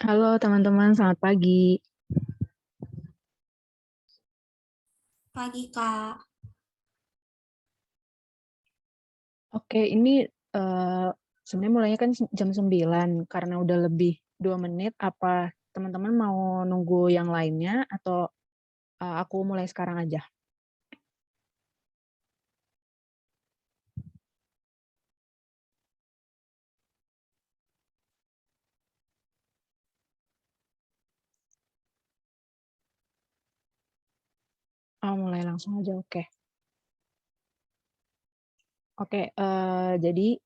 Halo teman-teman, selamat pagi. Pagi, Kak. Oke, ini sebenarnya mulainya kan jam 9 karena udah lebih 2 menit. Apa teman-teman mau nunggu yang lainnya atau aku mulai sekarang aja? Oh, mulai langsung aja, oke. Oke, jadi,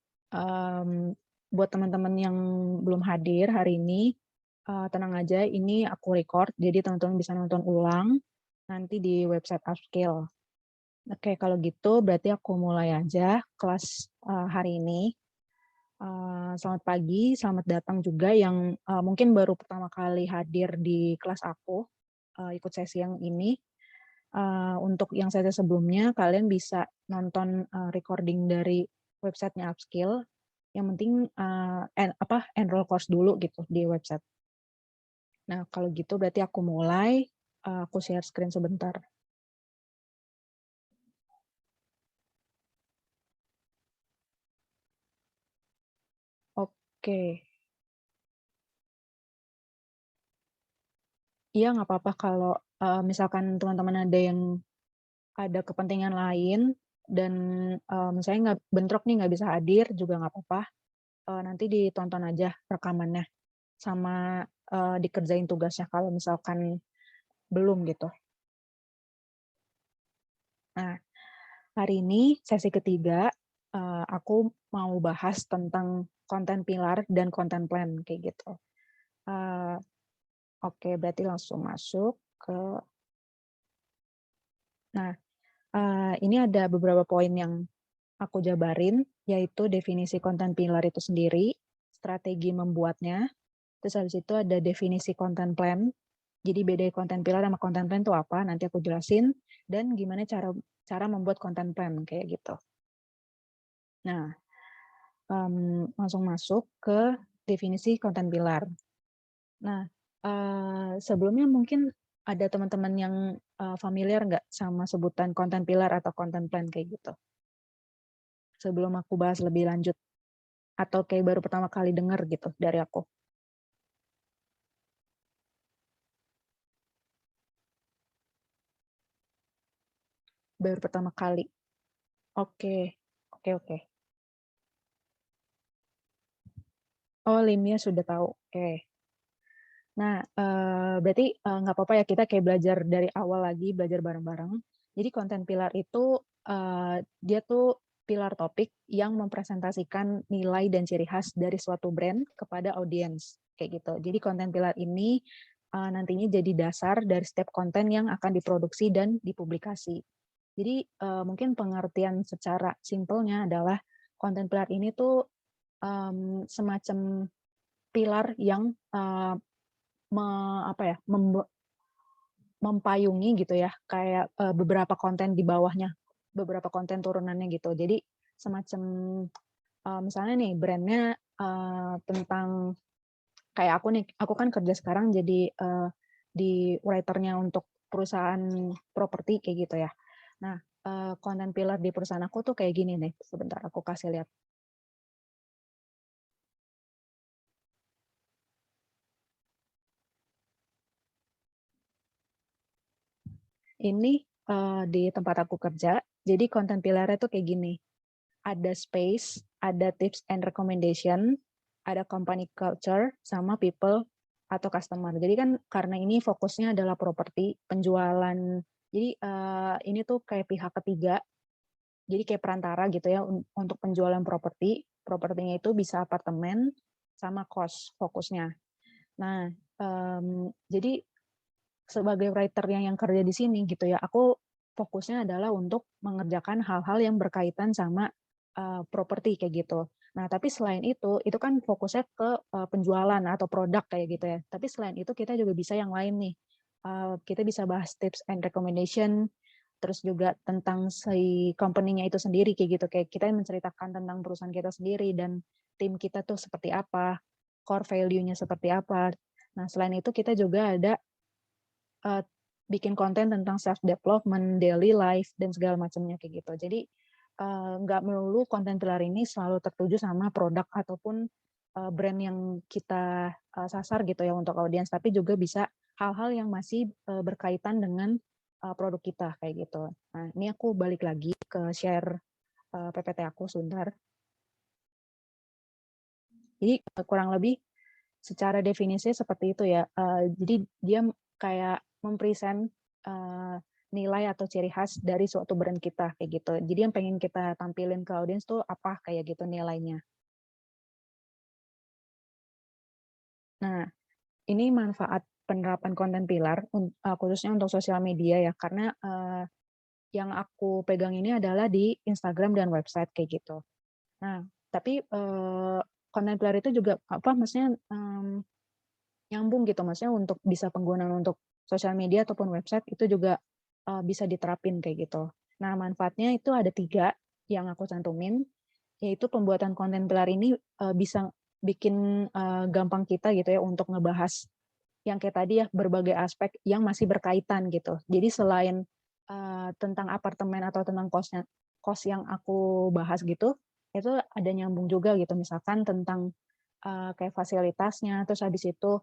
buat teman-teman yang belum hadir hari ini, tenang aja, ini aku record, jadi teman-teman bisa nonton ulang nanti di website Upskill. Oke, kalau gitu berarti aku mulai aja kelas, hari ini. Selamat pagi, selamat datang juga yang, mungkin baru pertama kali hadir di kelas aku, ikut sesi yang ini. Untuk yang sesi sebelumnya kalian bisa nonton, recording dari websitenya Upskill, yang penting, enroll course dulu gitu di website. Nah, kalau gitu berarti aku mulai, aku share screen sebentar. Oke. Iya, nggak apa-apa kalau, misalkan teman-teman ada yang ada kepentingan lain dan, misalnya nggak bentrok nih, nggak bisa hadir juga nggak apa-apa, nanti ditonton aja rekamannya, sama, dikerjain tugasnya kalau misalkan belum gitu. Nah, hari ini sesi ketiga, aku mau bahas tentang konten pilar dan konten plan kayak gitu. Eee, oke, berarti langsung masuk ke nah, ini ada beberapa poin yang aku jabarin, yaitu definisi konten pilar itu sendiri, strategi membuatnya, terus habis itu ada definisi konten plan. Jadi beda konten pilar sama konten plan itu apa, nanti aku jelasin, dan gimana cara cara membuat konten plan, kayak gitu. Nah, langsung masuk ke definisi konten pilar. Nah, sebelumnya mungkin ada teman-teman yang, familiar nggak sama sebutan konten pilar atau konten plan kayak gitu? Sebelum aku bahas lebih lanjut. Atau kayak baru pertama kali denger gitu dari aku? Baru pertama kali? Oke. Oke oke. Oh, Limia sudah tahu, oke. Nah, berarti, nggak apa-apa ya kita kayak belajar dari awal lagi, belajar bareng-bareng. Jadi konten pilar itu, dia tuh pilar topik yang mempresentasikan nilai dan ciri khas dari suatu brand kepada audiens, kayak gitu. Jadi konten pilar ini, nantinya jadi dasar dari setiap konten yang akan diproduksi dan dipublikasi. Jadi, mungkin pengertian secara simpelnya adalah konten pilar ini tuh, semacam pilar yang, me apa ya, mempayungi gitu ya, kayak, beberapa konten di bawahnya, beberapa konten turunannya gitu. Jadi semacam, misalnya nih brand-nya, tentang kayak aku nih, aku kan kerja sekarang jadi, di writer-nya untuk perusahaan properti kayak gitu ya. Nah, konten pilar di perusahaan aku tuh kayak gini nih, sebentar aku kasih lihat. Ini, di tempat aku kerja, jadi konten pilarnya tuh kayak gini, ada space, ada tips and recommendation, ada company culture, sama people atau customer. Jadi kan karena ini fokusnya adalah properti, penjualan, jadi, ini tuh kayak pihak ketiga, jadi kayak perantara gitu ya untuk penjualan properti, propertinya itu bisa apartemen sama kos fokusnya. Nah, jadi sebagai writer yang kerja di sini gitu ya, aku fokusnya adalah untuk mengerjakan hal-hal yang berkaitan sama, properti kayak gitu. Nah, tapi selain itu kan fokusnya ke, penjualan atau produk kayak gitu ya. Tapi selain itu kita juga bisa yang lain nih, kita bisa bahas tips and recommendation, terus juga tentang si company-nya itu sendiri kayak gitu, kayak kita menceritakan tentang perusahaan kita sendiri dan tim kita tuh seperti apa, core value-nya seperti apa. Nah, selain itu kita juga ada bikin konten tentang self development, daily life dan segala macamnya kayak gitu. Jadi nggak melulu konten pilar ini selalu tertuju sama produk ataupun brand yang kita sasar gitu ya untuk audiens, tapi juga bisa hal-hal yang masih berkaitan dengan produk kita kayak gitu. Nah, ini aku balik lagi ke share PPT aku sebentar. Jadi kurang lebih secara definisi seperti itu ya. Jadi dia kayak mempresent nilai atau ciri khas dari suatu brand kita kayak gitu. Jadi yang pengen kita tampilin ke audiens tuh apa kayak gitu nilainya. Nah, ini manfaat penerapan konten pilar khususnya untuk sosial media ya, karena yang aku pegang ini adalah di Instagram dan website kayak gitu. Nah, tapi konten pilar itu juga apa maksudnya nyambung gitu, maksudnya untuk bisa penggunaan untuk sosial media ataupun website itu juga bisa diterapin kayak gitu. Nah, manfaatnya itu ada 3 yang aku cantumin, yaitu pembuatan konten pilar ini bisa bikin gampang kita gitu ya untuk ngebahas yang kayak tadi ya, berbagai aspek yang masih berkaitan gitu. Jadi selain tentang apartemen atau tentang kos yang aku bahas gitu, itu ada nyambung juga gitu, misalkan tentang kayak fasilitasnya, terus habis itu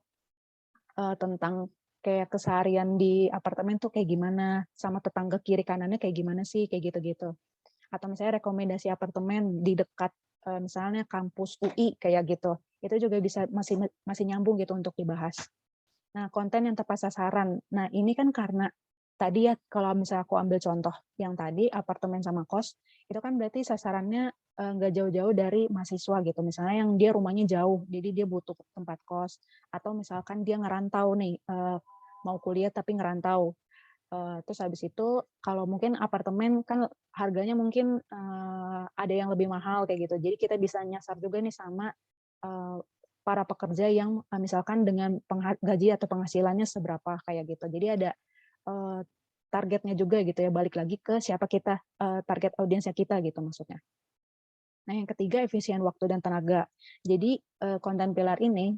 tentang kayak keseharian di apartemen tuh kayak gimana, sama tetangga kiri kanannya kayak gimana sih, kayak gitu-gitu. Atau misalnya rekomendasi apartemen di dekat misalnya kampus UI kayak gitu. Itu juga bisa masih masih nyambung gitu untuk dibahas. Nah, konten yang tepat sasaran. Nah, ini kan karena tadi ya kalau misalnya aku ambil contoh yang tadi apartemen sama kos, itu kan berarti sasarannya nggak jauh-jauh dari mahasiswa gitu. Misalnya yang dia rumahnya jauh, jadi dia butuh tempat kos. Atau misalkan dia ngerantau nih, mau kuliah tapi ngerantau. Terus habis itu kalau mungkin apartemen kan harganya mungkin ada yang lebih mahal kayak gitu. Jadi kita bisa nyasar juga nih sama para pekerja yang misalkan dengan gaji atau penghasilannya seberapa kayak gitu. Jadi ada eh, targetnya juga gitu ya, balik lagi ke siapa kita, target audiensnya kita gitu maksudnya. Nah, yang ketiga efisien waktu dan tenaga. Jadi konten pilar ini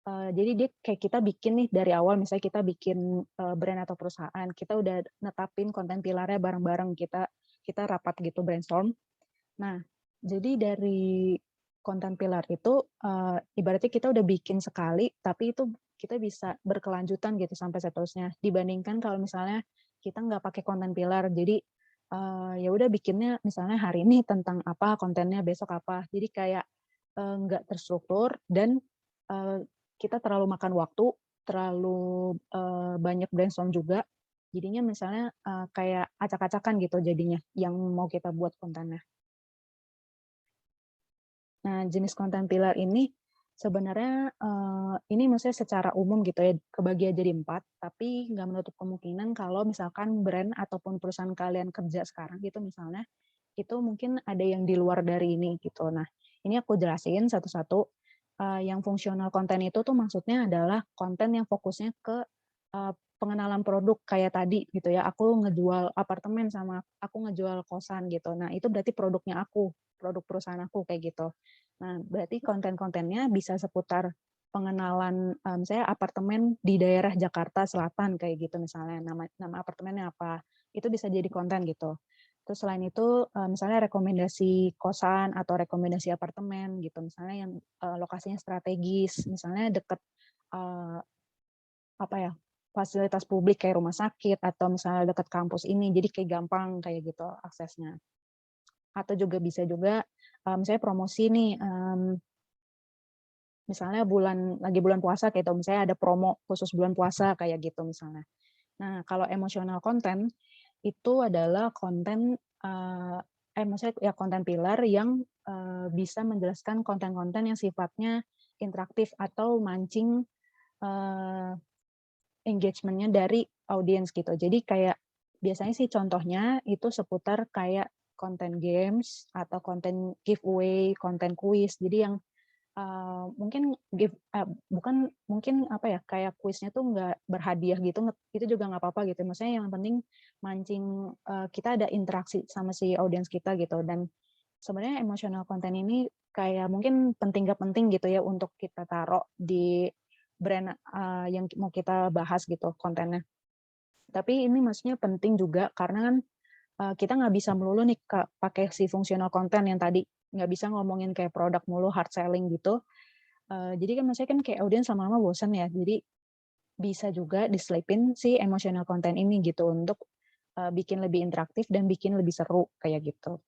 jadi dia kayak kita bikin nih dari awal, misalnya kita bikin brand atau perusahaan, kita udah netapin konten pilarnya bareng-bareng, kita rapat gitu brainstorm. Nah, jadi dari konten pilar itu ibaratnya kita udah bikin sekali, tapi itu kita bisa berkelanjutan gitu sampai seterusnya. Dibandingkan kalau misalnya kita nggak pakai konten pilar, jadi ya udah bikinnya misalnya hari ini tentang apa, kontennya besok apa. Jadi kayak nggak terstruktur dan eh, kita terlalu makan waktu, terlalu banyak brainstorm juga. Jadinya misalnya kayak acak-acakan gitu jadinya yang mau kita buat kontennya. Nah, jenis konten pilar ini sebenarnya ini maksudnya secara umum gitu ya, kebagi jadi 4, tapi nggak menutup kemungkinan kalau misalkan brand ataupun perusahaan kalian kerja sekarang gitu misalnya, itu mungkin ada yang di luar dari ini gitu. Nah, ini aku jelasin satu-satu. Yang fungsional konten itu tuh maksudnya adalah konten yang fokusnya ke pengenalan produk kayak tadi gitu ya. Aku ngejual apartemen sama aku ngejual kosan gitu. Nah, itu berarti produknya aku, produk perusahaan aku kayak gitu. Nah, berarti konten-kontennya bisa seputar pengenalan misalnya apartemen di daerah Jakarta Selatan kayak gitu misalnya, nama apartemennya apa. Itu bisa jadi konten gitu. Terus selain itu misalnya rekomendasi kosan atau rekomendasi apartemen gitu, misalnya yang lokasinya strategis, misalnya dekat apa ya, fasilitas publik kayak rumah sakit atau misalnya dekat kampus ini, jadi kayak gampang kayak gitu aksesnya. Atau juga bisa juga misalnya promosi nih, misalnya lagi bulan puasa kayak itu, misalnya ada promo khusus bulan puasa kayak gitu misalnya. Nah, kalau emosional konten itu adalah konten maksudnya ya konten pilar yang bisa menjelaskan konten-konten yang sifatnya interaktif atau mancing engagement-nya dari audiens gitu. Jadi kayak biasanya sih contohnya itu seputar kayak konten games atau konten giveaway, konten kuis. Jadi yang mungkin bukan mungkin apa ya kayak kuisnya tuh nggak berhadiah gitu, itu juga nggak apa-apa gitu. Maksudnya yang penting mancing kita ada interaksi sama si audiens kita gitu. Dan sebenarnya emosional konten ini kayak mungkin penting gak penting gitu ya untuk kita taruh di brand yang mau kita bahas gitu kontennya. Tapi ini maksudnya penting juga karena kan kita nggak bisa melulu nih pakai si fungsional konten yang tadi, nggak bisa ngomongin kayak produk mulu, hard selling gitu. Jadi kan maksudnya kan kayak audiens lama-lama bosan ya, jadi bisa juga diselipin si emotional content ini gitu untuk bikin lebih interaktif dan bikin lebih seru kayak gitu.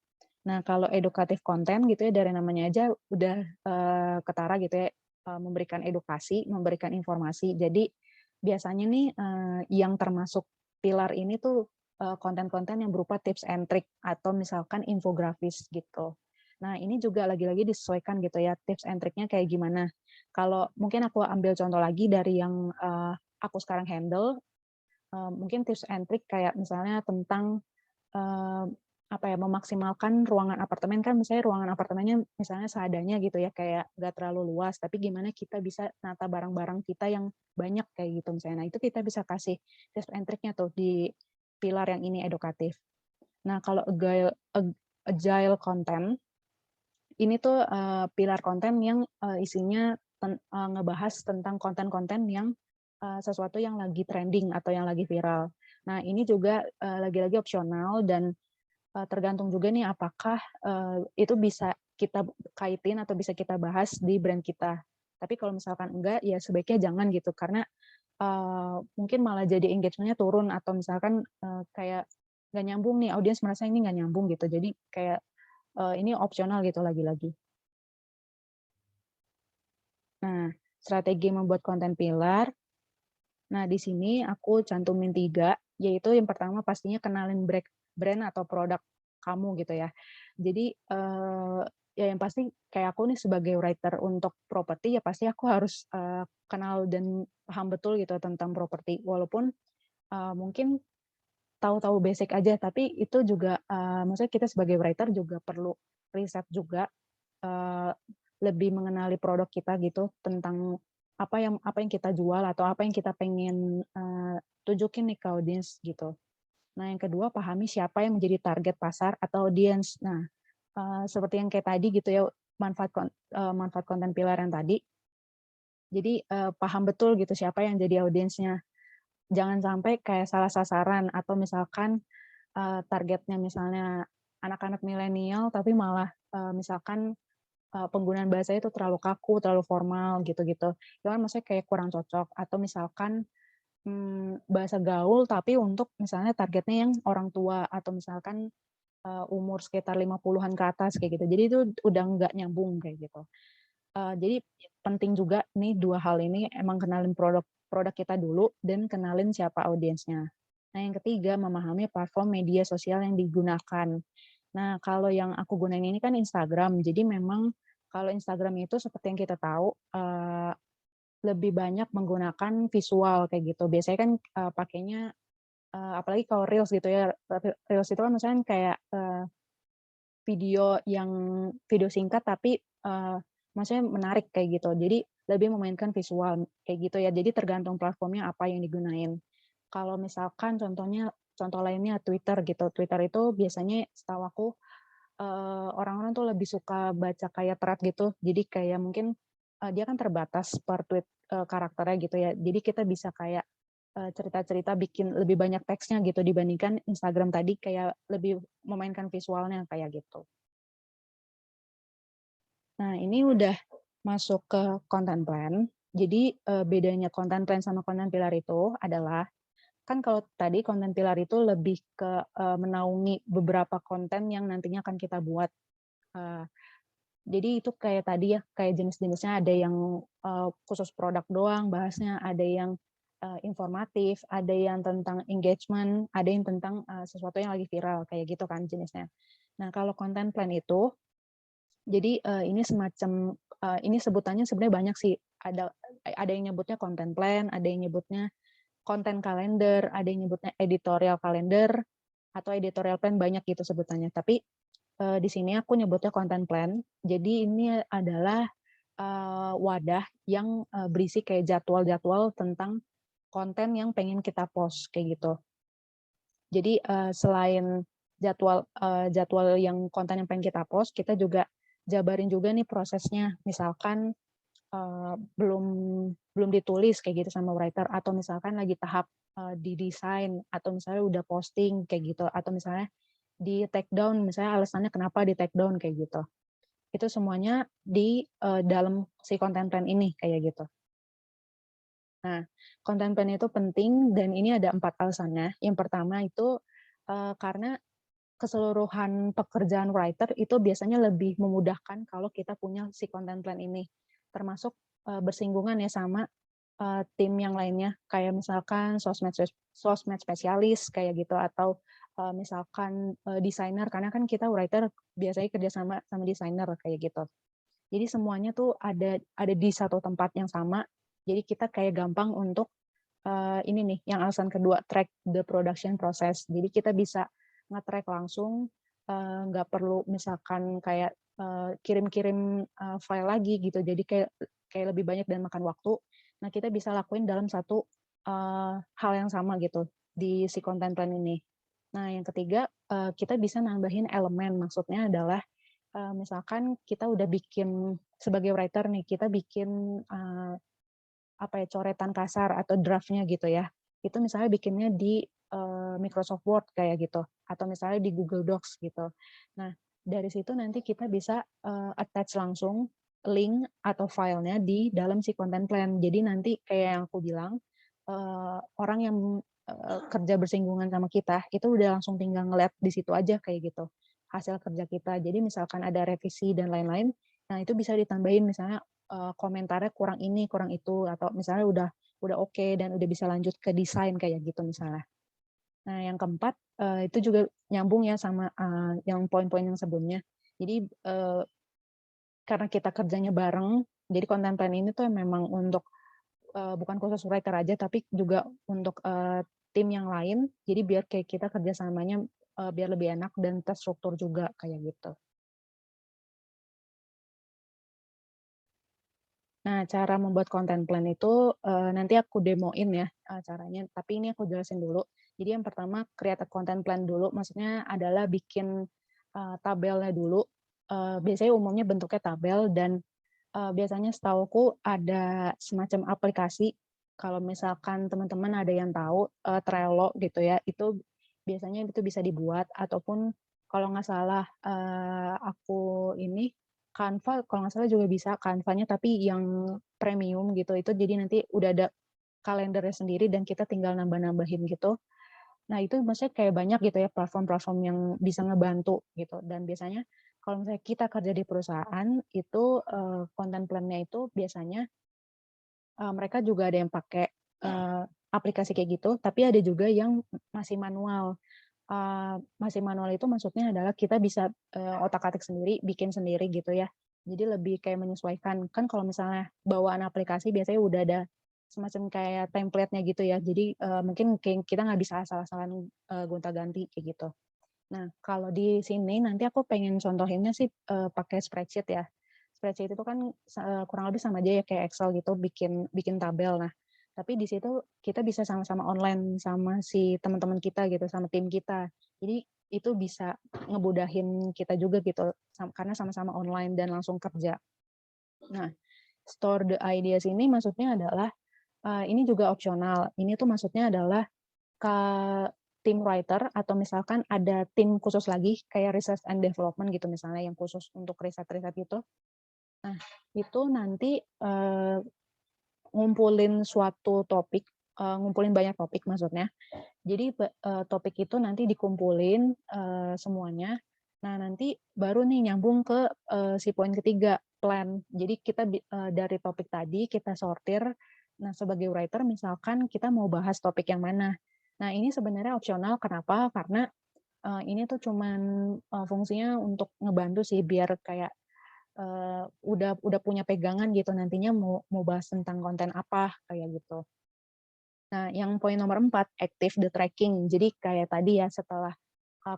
Nah kalau edukatif konten gitu ya dari namanya aja udah ketara gitu ya, memberikan edukasi, memberikan informasi. Jadi biasanya nih yang termasuk pilar ini tuh konten-konten yang berupa tips and trick atau misalkan infografis gitu. Nah ini juga lagi-lagi disesuaikan gitu ya tips and tricknya kayak gimana. Kalau mungkin aku ambil contoh lagi dari yang aku sekarang handle, mungkin tips and trick kayak misalnya tentang apa ya, memaksimalkan ruangan apartemen kan misalnya ruangan apartemennya misalnya seadanya gitu ya, kayak nggak terlalu luas, tapi gimana kita bisa nata barang-barang kita yang banyak kayak gitu misalnya. Nah, itu kita bisa kasih tips and trick-nya tuh di pilar yang ini edukatif. Nah, kalau agile content, ini tuh pilar konten yang isinya ngebahas tentang konten-konten yang sesuatu yang lagi trending atau yang lagi viral. Nah, ini juga lagi-lagi opsional dan tergantung juga nih apakah itu bisa kita kaitin atau bisa kita bahas di brand kita. Tapi kalau misalkan enggak, ya sebaiknya jangan gitu karena mungkin malah jadi engagement-nya turun atau misalkan kayak nggak nyambung nih, audiens merasa ini nggak nyambung gitu. Jadi kayak ini opsional gitu lagi-lagi. Nah, strategi membuat konten pilar. Nah, di sini aku cantumin 3, yaitu yang pertama pastinya kenalin brand atau produk kamu gitu ya. Jadi, ya yang pasti kayak aku nih sebagai writer untuk properti, ya pasti aku harus kenal dan paham betul gitu tentang properti. Walaupun mungkin tahu-tahu basic aja, tapi itu juga maksudnya kita sebagai writer juga perlu riset juga, eee, lebih mengenali produk kita gitu, tentang apa yang kita jual atau apa yang kita pengen tunjukin nih ke audiens gitu. Nah, yang kedua pahami siapa yang menjadi target pasar atau audiens. Nah, seperti yang kayak tadi gitu ya, manfaat konten pilar yang tadi. Jadi, paham betul gitu siapa yang jadi audiensnya. Jangan sampai kayak salah sasaran atau misalkan targetnya misalnya anak-anak milenial, tapi malah misalkan penggunaan bahasanya itu terlalu kaku, terlalu formal gitu-gitu. Itu kan maksudnya kayak kurang cocok. Atau misalkan bahasa gaul tapi untuk misalnya targetnya yang orang tua atau misalkan umur sekitar 50-an ke atas kayak gitu. Jadi itu udah nggak nyambung kayak gitu. Jadi penting juga nih 2 hal ini emang kenalin produk produk kita dulu dan kenalin siapa audiensnya. Nah, yang ketiga memahami platform media sosial yang digunakan. Nah, kalau yang aku gunain ini kan Instagram. Jadi memang kalau Instagram itu seperti yang kita tahu, lebih banyak menggunakan visual kayak gitu. Biasanya kan, pakainya, apalagi kalau reels gitu ya, reels itu kan misalnya kayak, video singkat tapi, maksudnya menarik kayak gitu. Jadi lebih memainkan visual kayak gitu ya. Jadi tergantung platformnya apa yang digunain. Kalau misalkan contoh lainnya Twitter gitu. Twitter itu biasanya setahu aku, orang-orang tuh lebih suka baca kayak thread gitu. Jadi kayak mungkin, dia kan terbatas per tweet, karakternya gitu ya. Jadi kita bisa kayak, cerita-cerita bikin lebih banyak teksnya gitu dibandingkan Instagram tadi kayak lebih memainkan visualnya kayak gitu. Nah, ini udah masuk ke content plan. Jadi, bedanya content plan sama content pillar itu adalah, kan kalau tadi content pillar itu lebih ke, menaungi beberapa konten yang nantinya akan kita buat. Eee, jadi itu kayak tadi ya, kayak jenis-jenisnya ada yang, khusus produk doang bahasnya, ada yang, informatif, ada yang tentang engagement, ada yang tentang, sesuatu yang lagi viral, kayak gitu kan jenisnya. Nah, kalau content plan itu jadi, ini semacam ini sebutannya sebenarnya banyak sih, ada yang nyebutnya content plan, ada yang nyebutnya content calendar, ada yang nyebutnya editorial calendar, atau editorial plan, banyak gitu sebutannya. Tapi, di sini aku nyebutnya content plan. Jadi ini adalah, wadah yang, berisi kayak jadwal-jadwal tentang konten yang pengen kita post, kayak gitu. Jadi, selain jadwal yang konten yang pengen kita post, kita juga jabarin juga nih prosesnya. Misalkan, belum belum ditulis kayak gitu sama writer, atau misalkan lagi tahap di desain, atau misalnya udah posting kayak gitu, atau misalnya di take down, misalnya alasannya kenapa di take down kayak gitu. Itu semuanya di dalam si content plan ini kayak gitu. Nah, content plan itu penting dan ini ada 4 alasannya. Yang pertama itu karena keseluruhan pekerjaan writer itu biasanya lebih memudahkan kalau kita punya si content plan ini. Termasuk bersinggungan ya sama tim yang lainnya, kayak misalkan sosmed spesialis kayak gitu, atau misalkan desainer, karena kan kita writer biasanya kerjasama sama desainer kayak gitu. Jadi semuanya tuh ada di satu tempat yang sama. Jadi kita kayak gampang untuk ini nih, yang alasan kedua, track the production process. Jadi kita bisa nge-track langsung, nggak perlu misalkan kayak kirim-kirim file lagi gitu. Jadi kayak kayak lebih banyak dan makan waktu. Nah, kita bisa lakuin dalam satu hal yang sama gitu di si content plan ini. Nah, yang ketiga, kita bisa nambahin elemen. Maksudnya adalah misalkan kita udah bikin sebagai writer nih, kita bikin apa ya, coretan kasar atau draft-nya gitu ya. Itu misalnya bikinnya di Microsoft Word kayak gitu, atau misalnya di Google Docs gitu. Nah, dari situ nanti kita bisa attach langsung link atau filenya di dalam si content plan. Jadi nanti kayak yang aku bilang, orang yang kerja bersinggungan sama kita itu udah langsung tinggal ngeliat di situ aja kayak gitu hasil kerja kita. Jadi misalkan ada revisi dan lain-lain, nah itu bisa ditambahin misalnya komentarnya kurang ini, kurang itu, atau misalnya udah oke dan udah bisa lanjut ke desain kayak gitu misalnya. Nah, yang keempat itu juga nyambung ya sama yang poin-poin yang sebelumnya. Jadi karena kita kerjanya bareng, jadi content plan ini tuh memang untuk bukan khusus writer aja, tapi juga untuk tim yang lain. Jadi biar kayak kita kerjasamanya biar lebih enak dan terstruktur juga kayak gitu. Nah, cara membuat content plan itu nanti aku demoin ya caranya, tapi ini aku jelasin dulu. Jadi yang pertama create a content plan dulu, maksudnya adalah bikin tabelnya dulu. Biasanya umumnya bentuknya tabel dan biasanya setauku ada semacam aplikasi. Kalau misalkan teman-teman ada yang tahu Trello gitu ya, itu biasanya itu bisa dibuat, ataupun kalau nggak salah aku ini Canva, kalau nggak salah juga bisa Canva-nya, tapi yang premium gitu. Itu jadi nanti udah ada kalendernya sendiri dan kita tinggal nambah-nambahin gitu. Nah, itu maksudnya kayak banyak gitu ya platform-platform yang bisa ngebantu gitu. Dan biasanya kalau misalnya kita kerja di perusahaan, itu content plan-nya itu biasanya mereka juga ada yang pakai aplikasi kayak gitu, tapi ada juga yang masih manual. Masih manual itu maksudnya adalah kita bisa otak-atik sendiri, bikin sendiri gitu ya. Jadi lebih kayak menyesuaikan. Kan kalau misalnya bawaan aplikasi biasanya udah ada semacam kayak template-nya gitu ya. Jadi mungkin kayak kita nggak bisa asal-asalan gonta-ganti kayak gitu. Nah, kalau di sini nanti aku pengen contohinnya sih pakai spreadsheet ya. Spreadsheet itu kan kurang lebih sama aja ya kayak Excel gitu, bikin bikin tabel. Nah, tapi di situ kita bisa sama-sama online sama si teman-teman kita gitu, sama tim kita. Jadi itu bisa ngebudahin kita juga gitu, karena sama-sama online dan langsung kerja. Nah, store the ideas ini maksudnya adalah ini juga opsional. Ini tuh maksudnya adalah ke tim writer, atau misalkan ada tim khusus lagi kayak research and development gitu misalnya, yang khusus untuk riset-riset gitu. Nah, itu nanti ngumpulin suatu topik, ngumpulin banyak topik maksudnya. Jadi topik itu nanti dikumpulin semuanya. Nah, nanti baru nih nyambung ke si poin ketiga, plan. Jadi kita dari topik tadi kita sortir. Nah, sebagai writer misalkan kita mau bahas topik yang mana. Nah, ini sebenarnya opsional. Kenapa? Karena ini tuh cuman fungsinya untuk ngebantu sih, biar kayak udah punya pegangan gitu nantinya mau bahas tentang konten apa kayak gitu. Nah, yang poin nomor 4, active the tracking. Jadi kayak tadi ya, setelah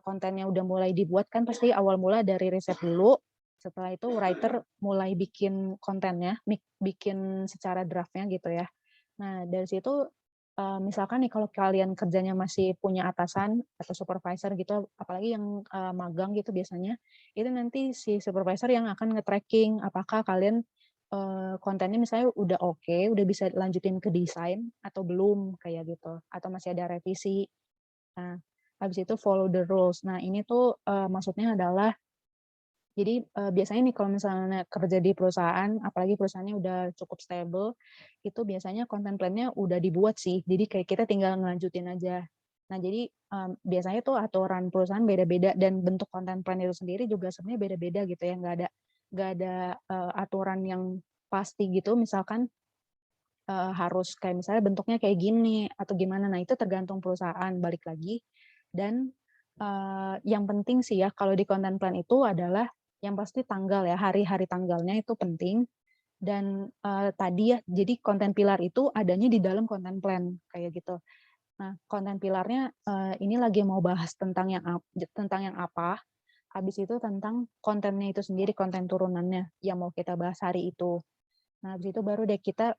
kontennya udah mulai dibuat kan pasti awal mula dari riset dulu. Setelah itu writer mulai bikin kontennya, bikin secara draftnya gitu ya. Nah, dari situ misalkan nih kalau kalian kerjanya masih punya atasan atau supervisor gitu, apalagi yang magang gitu biasanya, itu nanti si supervisor yang akan nge-tracking apakah kalian kontennya misalnya udah oke, udah bisa lanjutin ke desain atau belum, kayak gitu, atau masih ada revisi. Nah, habis itu follow the rules. Nah, ini tuh, maksudnya adalah jadi, biasanya nih kalau misalnya kerja di perusahaan, apalagi perusahaannya udah cukup stable, itu biasanya content plan-nya udah dibuat sih, jadi kayak kita tinggal ngelanjutin aja. Nah, jadi, biasanya tuh aturan perusahaan beda-beda dan bentuk content plan itu sendiri juga sebenarnya beda-beda gitu ya, nggak ada, aturan yang pasti gitu, misalkan, harus kayak misalnya bentuknya kayak gini atau gimana. Nah, itu tergantung perusahaan, balik lagi. Dan, yang penting sih ya kalau di content plan itu adalah yang pasti tanggal ya, hari-hari tanggalnya itu penting dan, tadi ya, jadi konten pilar itu adanya di dalam content plan, kayak gitu. Nah, konten pilarnya, ini lagi mau bahas tentang yang apa, habis itu tentang kontennya itu sendiri, konten turunannya yang mau kita bahas hari itu. Nah, habis itu baru deh kita,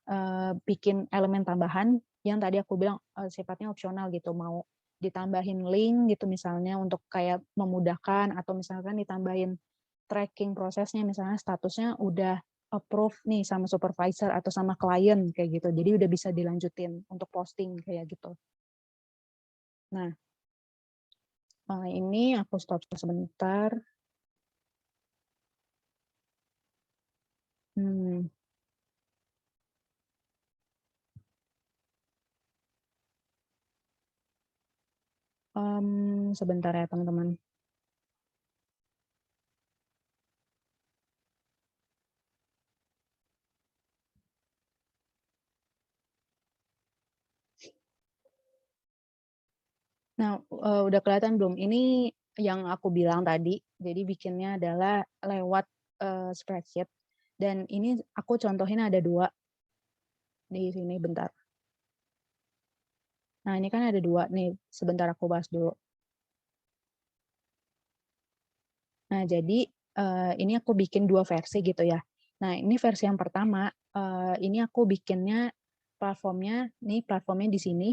bikin elemen tambahan yang tadi aku bilang, sifatnya opsional gitu, mau ditambahin link gitu misalnya untuk kayak memudahkan atau misalkan ditambahin tracking prosesnya, misalnya statusnya udah approve nih sama supervisor atau sama klien kayak gitu. Jadi udah bisa dilanjutin untuk posting kayak gitu. Nah, ini aku stop sebentar. Hmm, sebentar ya teman-teman. Nah, udah kelihatan belum? Ini yang aku bilang tadi, jadi bikinnya adalah lewat, spreadsheet dan ini aku contohin ada 2 di sini, bentar. Nah, ini kan ada 2 nih, sebentar aku bahas dulu. Nah, jadi, ini aku bikin 2 versi gitu ya. Nah, ini versi yang pertama, ini aku bikinnya platformnya di sini,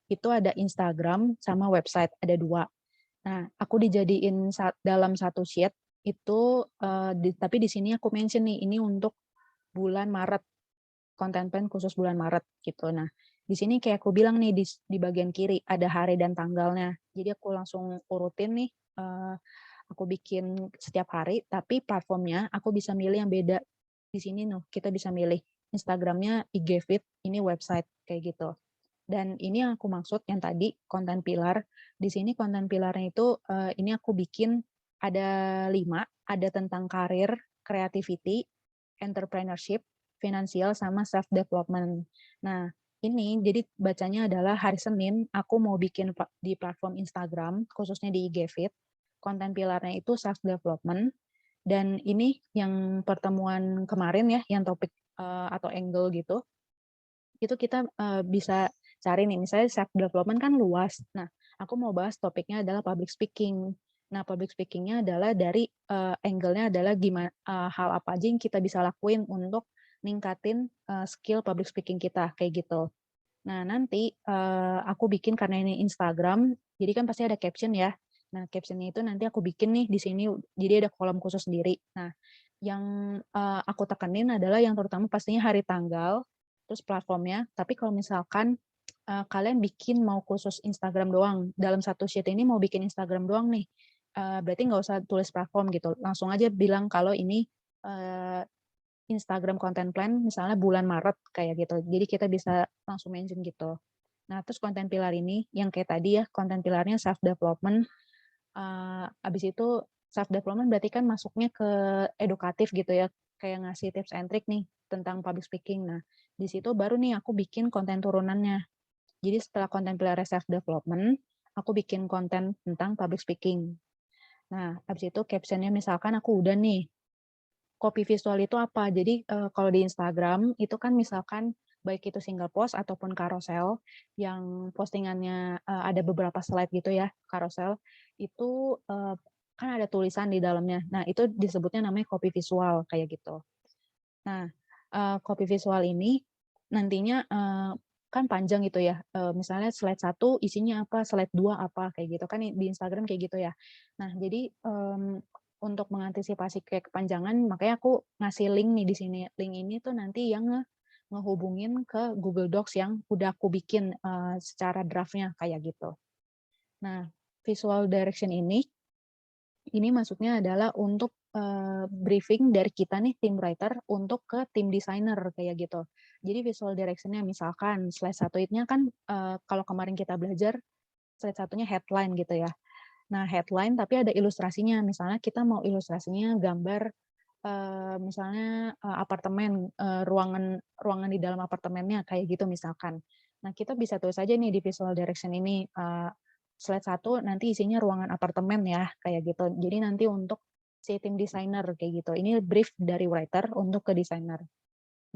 itu ada Instagram sama website, ada 2. Nah, aku dijadiin dalam satu sheet itu, tapi di sini aku mention nih, ini untuk bulan Maret, konten plan khusus bulan Maret gitu. Nah, di sini kayak aku bilang nih di bagian kiri ada hari dan tanggalnya. Jadi aku langsung urutin nih, aku bikin setiap hari, tapi platformnya aku bisa milih yang beda. Di sini kita bisa milih Instagramnya IG feed, ini website kayak gitu. Dan ini yang aku maksud yang tadi konten pilar. Di sini konten pilarnya itu, ini aku bikin ada 5, ada tentang karir, creativity, entrepreneurship, finansial, sama self development. Nah, ini jadi bacanya adalah hari Senin aku mau bikin di platform Instagram, khususnya di IG feed, konten pilarnya itu self development dan ini yang pertemuan kemarin ya, yang topik, atau angle gitu, itu kita, bisa cari nih, misalnya self development kan luas. Nah, aku mau bahas topiknya adalah public speaking. Nah, public speaking-nya adalah dari, angle-nya adalah hal apa aja yang kita bisa lakuin untuk ningkatin, skill public speaking kita, kayak gitu. Nah, nanti, aku bikin karena ini Instagram, jadi kan pasti ada caption ya. Nah, caption-nya itu nanti aku bikin nih di sini, jadi ada kolom khusus sendiri. Nah, yang, aku tekenin adalah yang terutama pastinya hari tanggal, terus platformnya, tapi kalau misalkan, kalian bikin mau khusus Instagram doang, dalam satu sheet ini mau bikin Instagram doang nih, berarti nggak usah tulis platform gitu, langsung aja bilang kalau ini, eee Instagram content plan misalnya bulan Maret kayak gitu. Jadi kita bisa langsung mention gitu. Nah, terus konten pilar ini yang kayak tadi ya, konten pilarnya self development, habis itu self development berarti kan masuknya ke edukatif gitu ya, kayak ngasih tips and trick nih tentang public speaking. Nah, di situ baru nih aku bikin konten turunannya. Jadi setelah konten pilar self development, aku bikin konten tentang public speaking. Nah, habis itu captionnya misalkan aku udah nih, copy visual itu apa? Jadi, kalau di Instagram itu kan misalkan baik itu single post ataupun carousel yang postingannya, ada beberapa slide gitu ya, carousel, itu, kan ada tulisan di dalamnya. Nah, itu disebutnya namanya copy visual, kayak gitu. Nah, copy visual ini nantinya, kan panjang gitu ya, misalnya slide 1 isinya apa, slide 2 apa, kayak gitu kan di Instagram kayak gitu ya. Nah, jadi, untuk mengantisipasi kayak kepanjangan, makanya aku ngasih link nih di sini. Link ini tuh nanti yang ngehubungin ke Google Docs yang udah aku bikin secara draft-nya kayak gitu. Nah, visual direction ini maksudnya adalah untuk briefing dari kita nih tim writer untuk ke tim designer kayak gitu. Jadi visual direction-nya misalkan slide 1-nya kan kalau kemarin kita belajar slide 1-nya headline gitu ya. Nah, headline tapi ada ilustrasinya. Misalnya kita mau ilustrasinya gambar misalnya apartemen, ruangan di dalam apartemennya kayak gitu misalkan. Nah, kita bisa tulis aja nih di visual direction ini slide 1 nanti isinya ruangan apartemen ya kayak gitu. Jadi nanti untuk si tim desainer kayak gitu. Ini brief dari writer untuk ke desainer.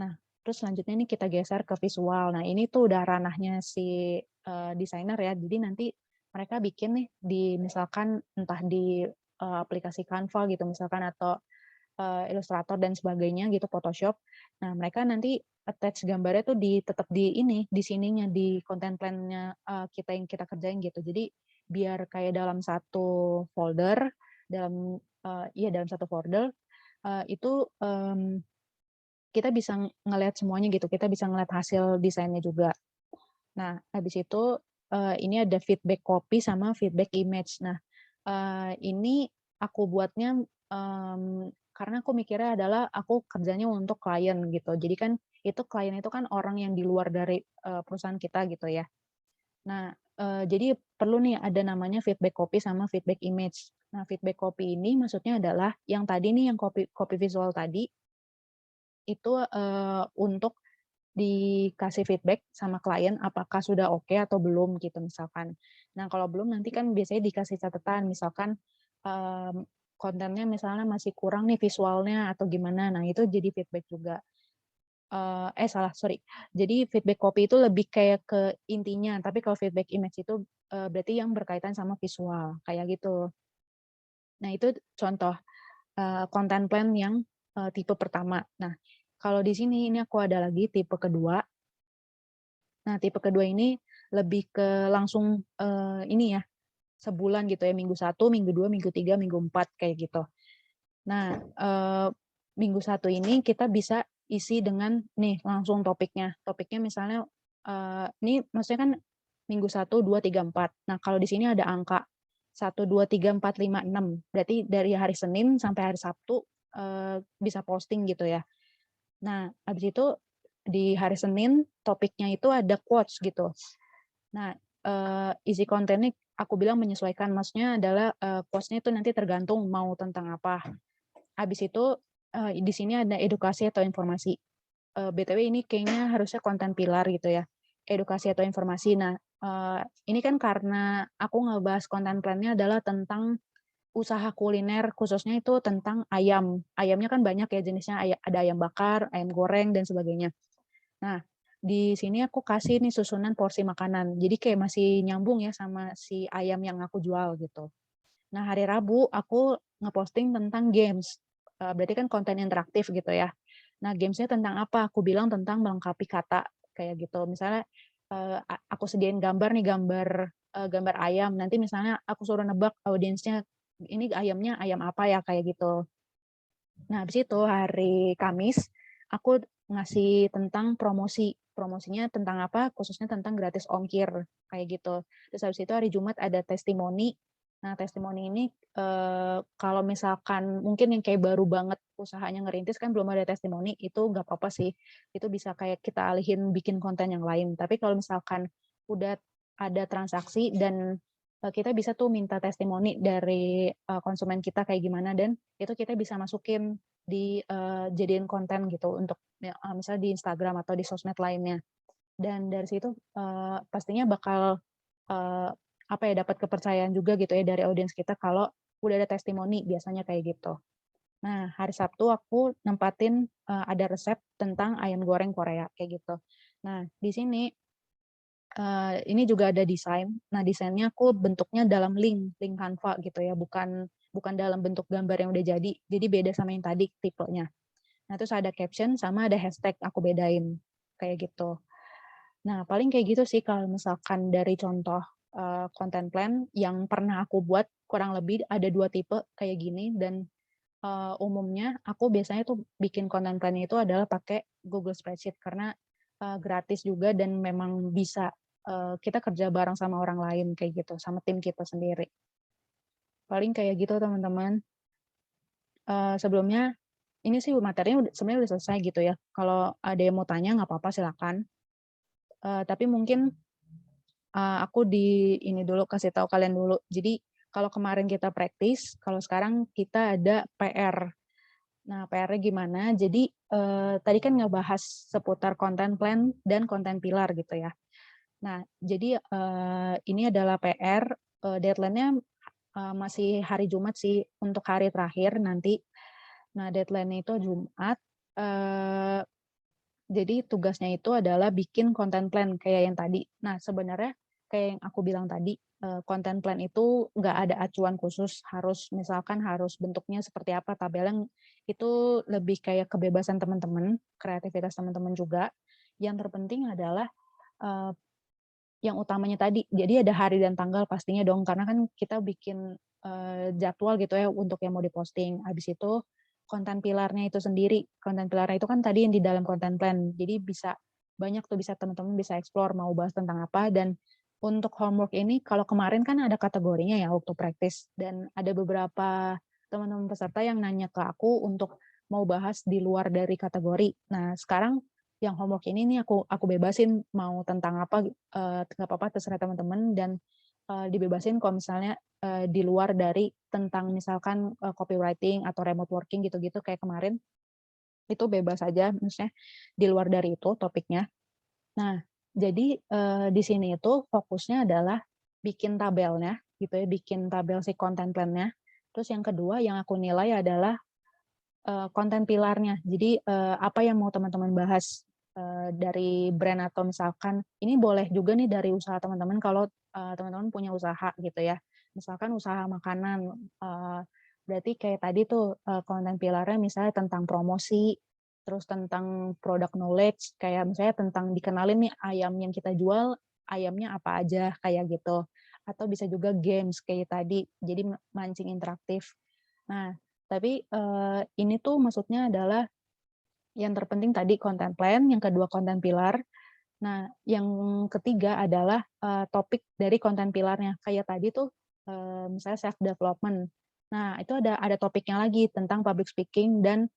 Nah, terus selanjutnya ini kita geser ke visual. Nah, ini tuh udah ranahnya si desainer ya. Jadi nanti mereka bikin nih di misalkan entah di aplikasi Canva gitu misalkan atau Illustrator dan sebagainya gitu, Photoshop. Nah, mereka nanti attach gambarnya tuh tetap di ini, di sininya, di content plan-nya kita yang kita kerjain gitu. Jadi biar kayak dalam satu folder, dalam satu folder itu kita bisa ngelihat semuanya gitu. Kita bisa ngelihat hasil desainnya juga. Nah, habis itu ini ada feedback copy sama feedback image. Nah, ini aku buatnya karena aku mikirnya adalah aku kerjanya untuk klien gitu. Jadi kan klien itu kan orang yang di luar dari perusahaan kita gitu ya. Nah, jadi perlu nih ada namanya feedback copy sama feedback image. Nah, feedback copy ini maksudnya adalah yang tadi nih yang copy visual tadi itu untuk dikasih feedback sama klien apakah sudah oke atau belum gitu misalkan. Nah, kalau belum nanti kan biasanya dikasih catatan misalkan kontennya misalnya masih kurang nih visualnya atau gimana. Nah, itu jadi feedback juga. Salah, sorry. Jadi feedback copy itu lebih kayak ke intinya, tapi kalau feedback image itu berarti yang berkaitan sama visual kayak gitu. Nah, itu contoh content plan yang tipe pertama. Nah, kalau di sini ini aku ada lagi tipe kedua. Nah, tipe kedua ini lebih ke langsung ini ya, sebulan gitu ya, minggu 1, minggu 2, minggu 3, minggu 4 kayak gitu. Nah, minggu 1 ini kita bisa isi dengan nih langsung topiknya. Topiknya misalnya ini maksudnya kan minggu 1, 2, 3, 4. Nah, kalau di sini ada angka 1, 2, 3, 4, 5, 6. Berarti dari hari Senin sampai hari Sabtu bisa posting gitu ya. Nah, habis itu di hari Senin topiknya itu ada quotes gitu. Nah, isi kontennya aku bilang menyesuaikan, maksudnya adalah quotes-nya itu nanti tergantung mau tentang apa. Habis itu di sini ada edukasi atau informasi. BTW ini kayaknya harusnya konten pilar gitu ya, edukasi atau informasi. Nah, ini kan karena aku ngebahas konten plan-nya adalah tentang usaha kuliner, khususnya itu tentang ayam. Ayamnya kan banyak ya jenisnya, ada ayam bakar, ayam goreng, dan sebagainya. Nah, di sini aku kasih nih susunan porsi makanan. Jadi kayak masih nyambung ya sama si ayam yang aku jual gitu. Nah, hari Rabu aku ngeposting tentang games. Berarti kan konten interaktif gitu ya. Nah, games-nya tentang apa? Aku bilang tentang melengkapi kata kayak gitu. Misalnya aku sediain gambar nih, gambar ayam. Nanti misalnya aku suruh nebak audiensnya ini ayamnya ayam apa ya kayak gitu. Nah, habis itu hari Kamis aku ngasih tentang promosi. Promosinya tentang apa? Khususnya tentang gratis ongkir kayak gitu. Terus habis itu hari Jumat ada testimoni. Nah, testimoni ini kalau misalkan mungkin yang kayak baru banget usahanya ngerintis kan belum ada testimoni, itu nggak apa-apa sih. Itu bisa kayak kita alihin bikin konten yang lain. Tapi kalau misalkan udah ada transaksi dan kita bisa tuh minta testimoni dari konsumen kita kayak gimana, dan itu kita bisa masukin jadiin konten gitu untuk misalnya di Instagram atau di sosmed lainnya. Dan dari situ pastinya bakal apa ya, dapat kepercayaan juga gitu ya dari audiens kita kalau udah ada testimoni, biasanya kayak gitu. Nah, hari Sabtu aku nempatin ada resep tentang ayam goreng Korea kayak gitu. Nah, di sini ini juga ada desain. Nah, desainnya aku bentuknya dalam link Canva gitu ya, bukan dalam bentuk gambar yang udah jadi. Jadi beda sama yang tadi tipenya. Nah, terus ada caption sama ada hashtag aku bedain kayak gitu. Nah, paling kayak gitu sih kalau misalkan dari contoh content plan yang pernah aku buat, kurang lebih ada 2 tipe kayak gini, dan umumnya aku biasanya tuh bikin content plan itu adalah pakai Google Spreadsheet karena, gratis juga dan memang bisa, kita kerja bareng sama orang lain kayak gitu, sama tim kita sendiri. Paling kayak gitu teman-teman. Sebelumnya ini sih materinya sebenarnya udah selesai gitu ya, kalau ada yang mau tanya nggak apa-apa silakan. Tapi mungkin, aku ini dulu, kasih tahu kalian dulu. Jadi kalau kemarin kita praktis, kalau sekarang kita ada PR. Nah, PR-nya gimana? Jadi, tadi kan ngebahas seputar content plan dan content pillar gitu ya. Nah, jadi, ini adalah PR, deadline-nya, masih hari Jumat sih, untuk hari terakhir nanti. Nah, deadline-nya itu Jumat, eee, jadi tugasnya itu adalah bikin content plan kayak yang tadi. Nah, sebenarnya kayak yang aku bilang tadi, content plan itu nggak ada acuan khusus harus misalkan harus bentuknya seperti apa, tabelnya itu lebih kayak kebebasan teman-teman, kreativitas teman-teman juga. Yang terpenting adalah, eee, yang utamanya tadi, jadi ada hari dan tanggal pastinya dong, karena kan kita bikin, jadwal gitu ya untuk yang mau diposting. Habis itu konten pilarnya itu sendiri, konten pilarnya itu kan tadi yang di dalam konten plan. Jadi bisa banyak tuh, bisa teman-teman bisa explore mau bahas tentang apa. Dan untuk homework ini kalau kemarin kan ada kategorinya ya waktu praktis, dan ada beberapa teman-teman peserta yang nanya ke aku untuk mau bahas di luar dari kategori. Nah, sekarang yang homework ini nih aku bebasin mau tentang apa, nggak apa-apa terserah teman-teman. Dan, dibebasin kalau misalnya, di luar dari tentang misalkan, copywriting atau remote working gitu-gitu kayak kemarin, itu bebas aja maksudnya di luar dari itu topiknya. Nah, jadi, di sini itu fokusnya adalah bikin tabelnya gitu ya, bikin tabel si content plan-nya. Terus yang kedua yang aku nilai adalah konten pilarnya. Jadi, apa yang mau teman-teman bahas, dari brand atau misalkan ini boleh juga nih dari usaha teman-teman kalau, teman-teman punya usaha gitu ya. Misalkan usaha makanan, berarti kayak tadi tuh, konten pilarnya misalnya tentang promosi, terus tentang product knowledge, kayak misalnya tentang dikenalin nih ayam yang kita jual, ayamnya apa aja, kayak gitu. Atau bisa juga games kayak tadi, jadi mancing interaktif. Nah, tapi, ini tuh maksudnya adalah yang terpenting tadi content plan, yang kedua content pillar. Nah, yang ketiga adalah, topik dari content pilarnya. Kayak tadi tuh, misalnya self development. Nah, itu ada topiknya lagi tentang public speaking dan,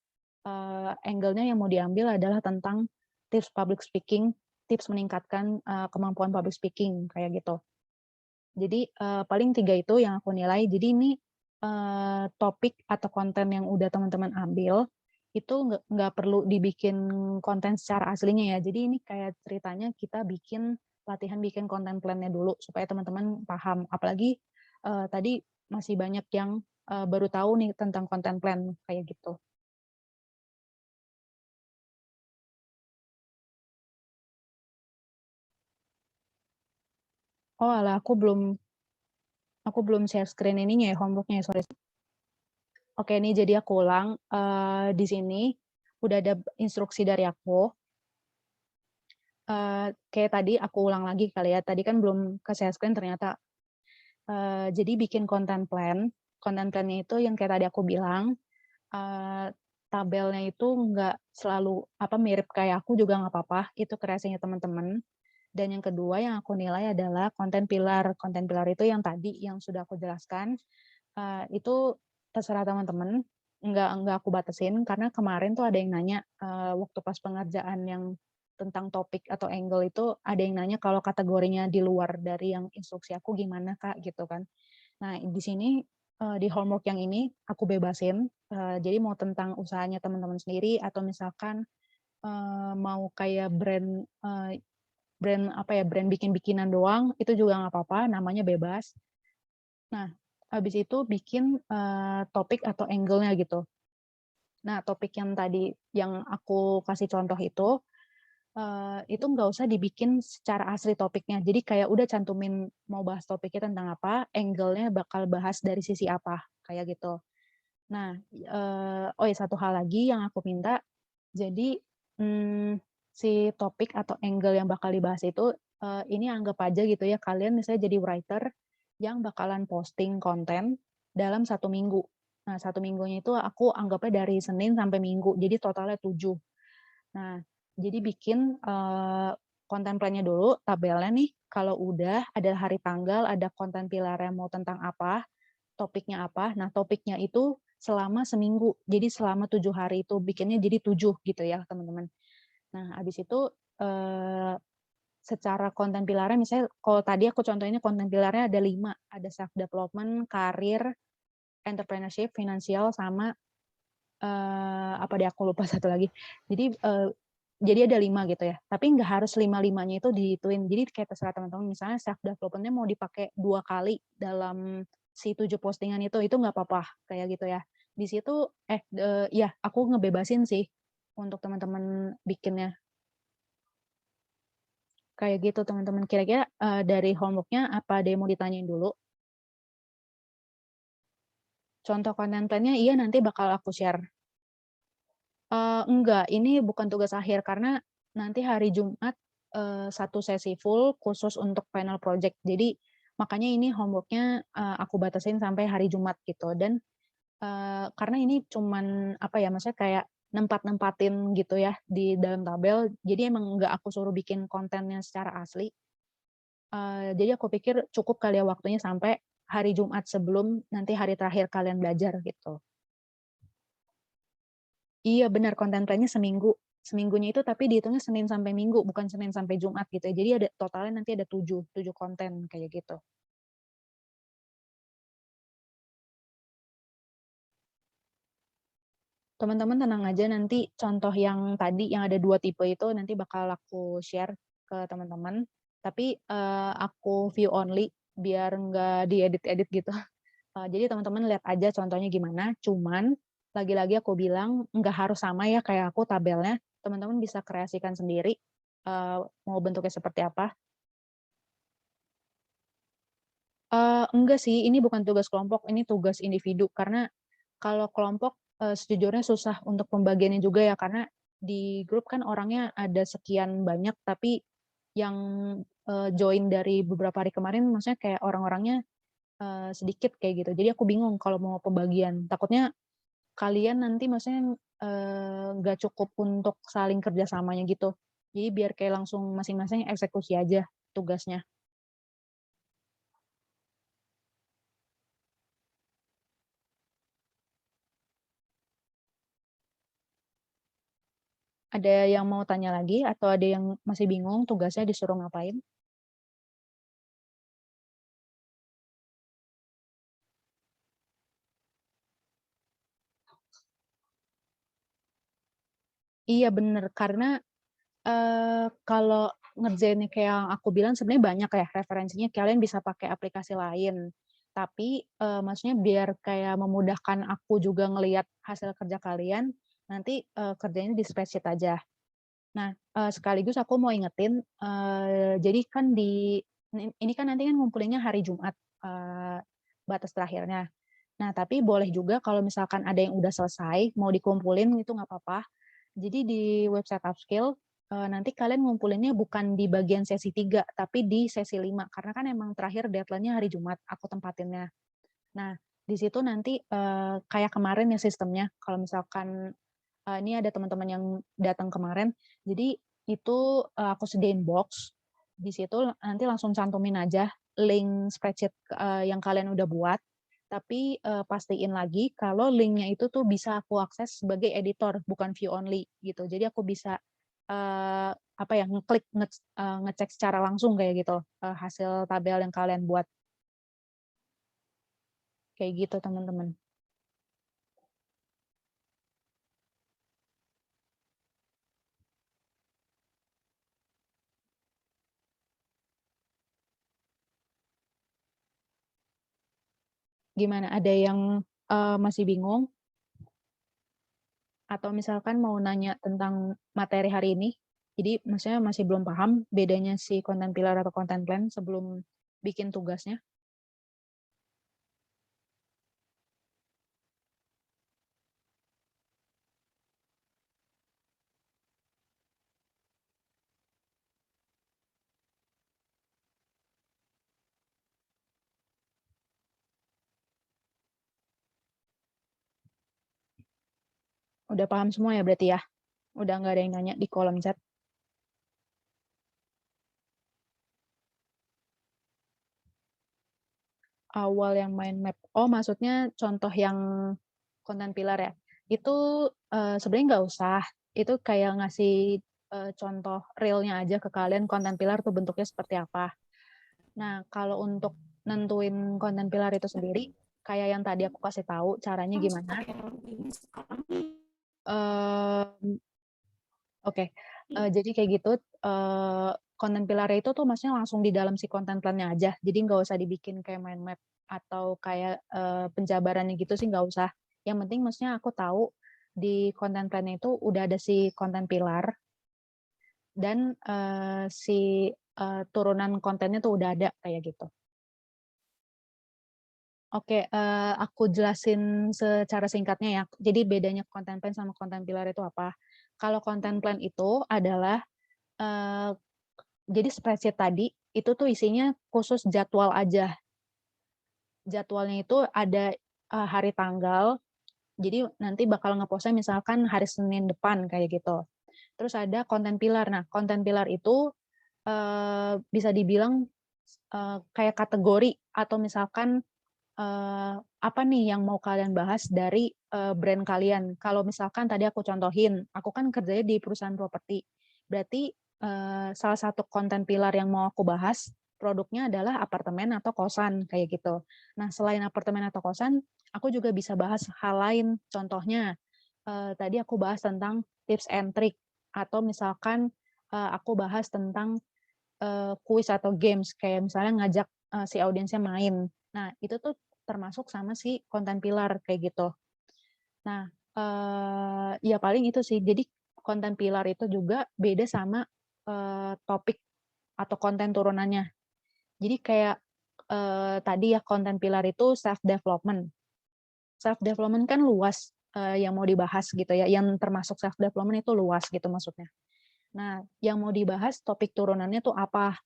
angle-nya yang mau diambil adalah tentang tips public speaking, tips meningkatkan, kemampuan public speaking, kayak gitu. Jadi, paling 3 itu yang aku nilai. Jadi ini, topik atau konten yang udah teman-teman ambil, itu nggak perlu dibikin konten secara aslinya ya. Jadi ini kayak ceritanya kita latihan bikin konten plan-nya dulu supaya teman-teman paham. Apalagi, tadi masih banyak yang, baru tahu nih tentang konten plan, kayak gitu. Oh alah, aku belum share screen ininya ya, homework-nya ya, sorry. Oke, ini jadi aku ulang, di sini udah ada instruksi dari aku. Kayak tadi aku ulang lagi kali ya, tadi kan belum ke-share screen ternyata. Jadi bikin content plan-nya itu yang kayak tadi aku bilang, eee, tabelnya itu nggak selalu mirip kayak aku juga nggak apa-apa, itu kreasinya teman-teman. Dan yang kedua yang aku nilai adalah konten pilar. Konten pilar itu yang tadi yang sudah aku jelaskan, itu terserah teman-teman, nggak aku batasin, karena kemarin tuh ada yang nanya, waktu pas pengerjaan yang tentang topik atau angle itu, ada yang nanya kalau kategorinya di luar dari yang instruksi aku gimana, Kak, gitu kan. Nah, di sini, di homework yang ini aku bebasin, jadi mau tentang usahanya teman-teman sendiri atau misalkan, mau kayak brand brand bikin-bikinan doang, itu juga nggak apa-apa, namanya bebas. Nah, habis itu bikin, topik atau angle-nya gitu. Nah, topik yang tadi yang aku kasih contoh itu nggak usah dibikin secara asli topiknya. Jadi kayak udah cantumin mau bahas topiknya tentang apa, angle-nya bakal bahas dari sisi apa, kayak gitu. Nah, oh ya satu hal lagi yang aku minta, jadi, si topik atau angle yang bakal dibahas itu, ini anggap aja gitu ya, kalian misalnya jadi writer yang bakalan posting konten dalam 1 minggu. Nah, 1 minggunya itu aku anggapnya dari Senin sampai Minggu, jadi totalnya 7. Nah, jadi bikin, konten plan-nya dulu, tabelnya nih, kalau udah ada hari tanggal, ada konten pilarnya mau tentang apa, topiknya apa. Nah, topiknya itu selama seminggu. Jadi selama 7 hari itu bikinnya jadi 7 gitu ya, teman-teman. Nah, habis itu, secara konten pilarnya misalnya kalau tadi aku contohinnya konten pilarnya ada 5, ada self development, karir, entrepreneurship, finansial, sama apa deh aku lupa satu lagi. Jadi ada 5 gitu ya, tapi nggak harus 5-limanya itu dihituin. Jadi kayak terserah teman-teman, misalnya self development-nya mau dipakai 2 kali dalam si 7 postingan itu nggak apa-apa, kayak gitu ya. Di situ ya aku ngebebasin sih untuk teman-teman bikinnya. Kayak gitu teman-teman. Kira-kira, dari homework-nya apa ada yang mau ditanyain dulu? Contoh konten plan-nya iya nanti bakal aku share. Enggak, ini bukan tugas akhir karena nanti hari Jumat, 1 sesi full khusus untuk final project. Jadi makanya ini homework-nya, aku batasin sampai hari Jumat gitu dan, karena ini cuman apa ya, maksudnya kayak nempat-nempatin gitu ya di dalam tabel, jadi emang nggak aku suruh bikin kontennya secara asli. Jadi aku pikir cukup kali ya waktunya sampai hari Jumat sebelum nanti hari terakhir kalian belajar gitu. Iya benar, konten plan-nya seminggu. Seminggunya itu tapi dihitungnya Senin sampai Minggu, bukan Senin sampai Jumat gitu ya. Jadi ada totalnya nanti ada 7 konten kayak gitu. Teman-teman tenang aja, nanti contoh yang tadi yang ada 2 tipe itu nanti bakal aku share ke teman-teman. Tapi, aku view only biar nggak diedit-edit gitu. Jadi teman-teman lihat aja contohnya gimana, cuman lagi-lagi aku bilang nggak harus sama ya kayak aku tabelnya, teman-teman bisa kreasikan sendiri, mau bentuknya seperti apa. Enggak sih, ini bukan tugas kelompok, ini tugas individu. Karena kalau kelompok, sejujurnya susah untuk pembagiannya juga ya, karena di grup kan orangnya ada sekian banyak, tapi yang, join dari beberapa hari kemarin maksudnya kayak orang-orangnya, sedikit kayak gitu. Jadi aku bingung kalau mau pembagian. Takutnya kalian nanti maksudnya, nggak cukup untuk saling kerjasamanya gitu. Jadi biar kayak langsung masing-masing eksekusi aja tugasnya. Ada yang mau tanya lagi atau ada yang masih bingung tugasnya disuruh ngapain? Iya bener, karena, kalau ngerjainnya kayak yang aku bilang sebenarnya banyak ya referensinya, kalian bisa pakai aplikasi lain. Tapi, maksudnya biar kayak memudahkan aku juga ngelihat hasil kerja kalian, nanti, kerjanya di spreadsheet aja. Nah, sekaligus aku mau ingetin, jadi kan ini kan nanti kan ngumpulinnya hari Jumat, eee, batas terakhirnya. Nah, tapi boleh juga kalau misalkan ada yang udah selesai, mau dikumpulin itu nggak apa-apa. Jadi di website Upskill, nanti kalian ngumpulinnya bukan di bagian sesi 3 tapi di sesi 5 karena kan emang terakhir deadline-nya hari Jumat, aku tempatinnya. Nah, di situ nanti, kayak kemarin ya sistemnya, kalau misalkan, ini ada teman-teman yang datang kemarin, jadi itu, aku sediain box, di situ nanti langsung cantumin aja link spreadsheet, yang kalian udah buat, tapi, pastiin lagi kalau linknya itu tuh bisa aku akses sebagai editor, bukan view only, gitu. Jadi aku bisa, apa ya, ngecek secara langsung kayak gitu, hasil tabel yang kalian buat, kayak gitu teman-teman. Gimana, ada yang, masih bingung atau misalkan mau nanya tentang materi hari ini? Jadi maksudnya masih belum paham bedanya si konten pilar atau konten plan sebelum bikin tugasnya? Udah paham semua ya berarti ya? Udah nggak ada yang nanya di kolom chat? Awal yang mind map. Oh, maksudnya contoh yang konten pilar ya? Itu sebenarnya nggak usah. Itu kayak ngasih contoh realnya aja ke kalian konten pilar tuh bentuknya seperti apa. Nah, kalau untuk nentuin konten pilar itu sendiri, kayak yang tadi aku kasih tahu caranya gimana. Oke, jadi kayak gitu, konten pilarnya itu tuh maksudnya langsung di dalam si konten plan-nya aja. Jadi nggak usah dibikin kayak mind map atau kayak penjabarannya gitu sih nggak usah. Yang penting maksudnya aku tahu di konten plan-nya itu udah ada si konten pilar dan si turunan kontennya tuh udah ada kayak gitu. Oke, aku jelasin secara singkatnya ya. Jadi bedanya konten plan sama konten pilar itu apa? Kalau konten plan itu adalah eee, jadi spreadsheet tadi, itu tuh isinya khusus jadwal aja. Jadwalnya itu ada, hari tanggal, jadi nanti bakal nge-post-nya misalkan hari Senin depan, kayak gitu. Terus ada konten pilar. Nah, konten pilar itu, bisa dibilang, kayak kategori atau misalkan, apa nih yang mau kalian bahas dari, brand kalian. Kalau misalkan tadi aku contohin, aku kan kerjanya di perusahaan properti. Berarti, salah satu konten pilar yang mau aku bahas, produknya adalah apartemen atau kosan, kayak gitu. Nah, selain apartemen atau kosan, aku juga bisa bahas hal lain. Contohnya, tadi aku bahas tentang tips and trick, atau misalkan, aku bahas tentang, kuis atau games, kayak misalnya ngajak, si audiensnya main. Nah, itu tuh termasuk sama si konten pilar, kayak gitu. Nah, ya paling itu sih. Jadi konten pilar itu juga beda sama, topik atau konten turunannya. Jadi kayak, tadi ya konten pilar itu self development. Self development kan luas, yang mau dibahas gitu ya, yang termasuk self development itu luas gitu maksudnya. Nah, yang mau dibahas topik turunannya tuh apa?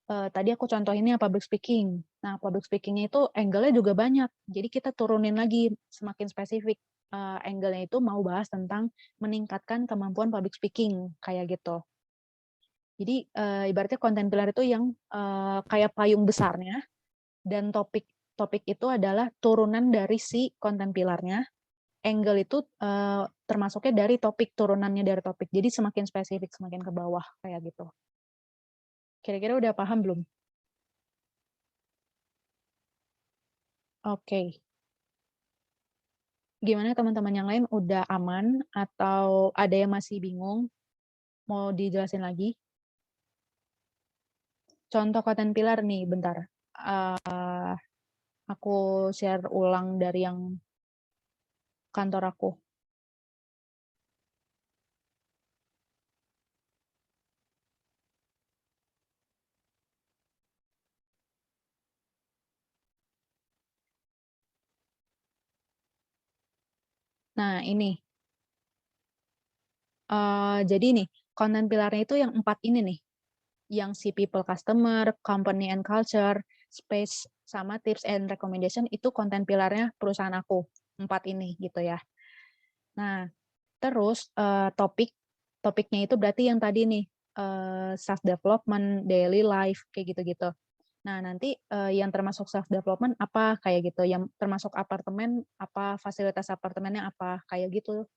Tadi aku contohinnya public speaking. Nah, public speaking-nya itu angle-nya juga banyak. Jadi kita turunin lagi semakin spesifik. Angle-nya itu mau bahas tentang meningkatkan kemampuan public speaking, kayak gitu. Jadi, ibaratnya konten pilar itu yang, kayak payung besarnya, dan topik topik itu adalah turunan dari si konten pilarnya. Angle itu, termasuknya dari topik, turunannya dari topik. Jadi semakin spesifik, semakin ke bawah, kayak gitu. Kira-kira udah paham belum? Oke. Gimana teman-teman yang lain udah aman atau ada yang masih bingung? Mau dijelasin lagi? Contoh konten pilar nih, bentar. Aku share ulang dari yang kantor aku. Nah, ini. Jadi nih, konten pilarnya itu yang 4 ini nih. Yang si people customer, company and culture, space, sama tips and recommendation itu konten pilarnya perusahaan aku. 4 ini gitu ya. Nah, terus topiknya itu berarti yang tadi nih, self development, daily life, kayak gitu-gitu. Nah, nanti, yang termasuk self development apa, kayak gitu, yang termasuk apartemen apa, fasilitas apartemennya apa, kayak gitu.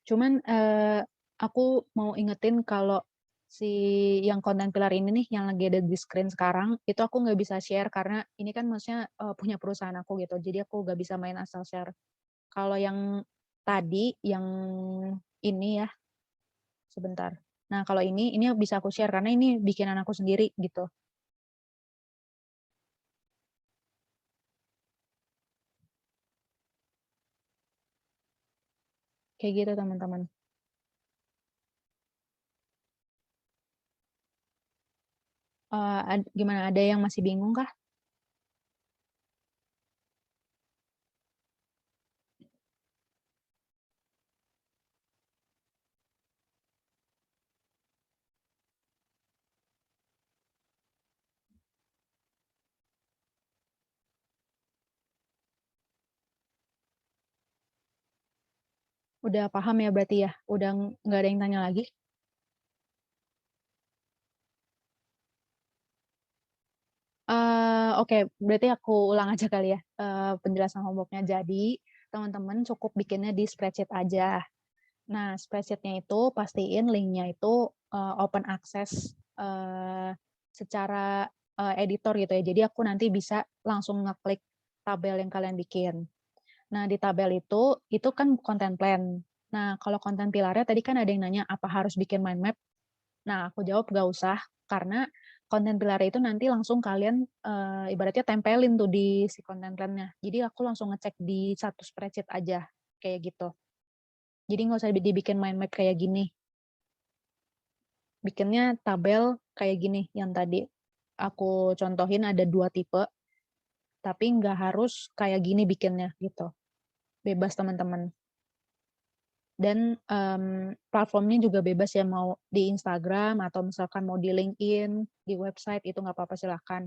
Cuman, aku mau ingetin kalau si yang konten pilar ini nih, yang lagi ada di screen sekarang, itu aku nggak bisa share karena ini kan maksudnya, punya perusahaan aku gitu, jadi aku nggak bisa main asal share. Kalau yang tadi, yang ini ya, sebentar. Nah, kalau ini bisa aku share karena ini bikinan aku sendiri gitu. Kayak gitu teman-teman. Gimana, ada yang masih bingung kah? Udah paham ya berarti ya? Udah nggak ada yang tanya lagi? Oke, berarti aku ulang aja kali ya, penjelasan homework-nya. Jadi, teman-teman cukup bikinnya di spreadsheet aja. Nah, spreadsheet-nya itu pastiin link-nya itu, open access, secara, editor gitu ya. Jadi aku nanti bisa langsung ngeklik tabel yang kalian bikin. Nah, di tabel itu kan content plan. Nah, kalau content pilarnya tadi kan ada yang nanya, apa harus bikin mind map? Nah, aku jawab nggak usah, karena konten pilar itu nanti langsung kalian, ibaratnya tempelin tuh di si content plan-nya. Jadi aku langsung ngecek di satu spreadsheet aja, kayak gitu. Jadi nggak usah dibikin mind map kayak gini. Bikinnya tabel kayak gini, yang tadi aku contohin ada 2 tipe, tapi nggak harus kayak gini bikinnya, gitu. Bebas teman-teman. Dan, platformnya juga bebas ya, mau di Instagram atau misalkan mau di LinkedIn, di website, itu nggak apa-apa silahkan.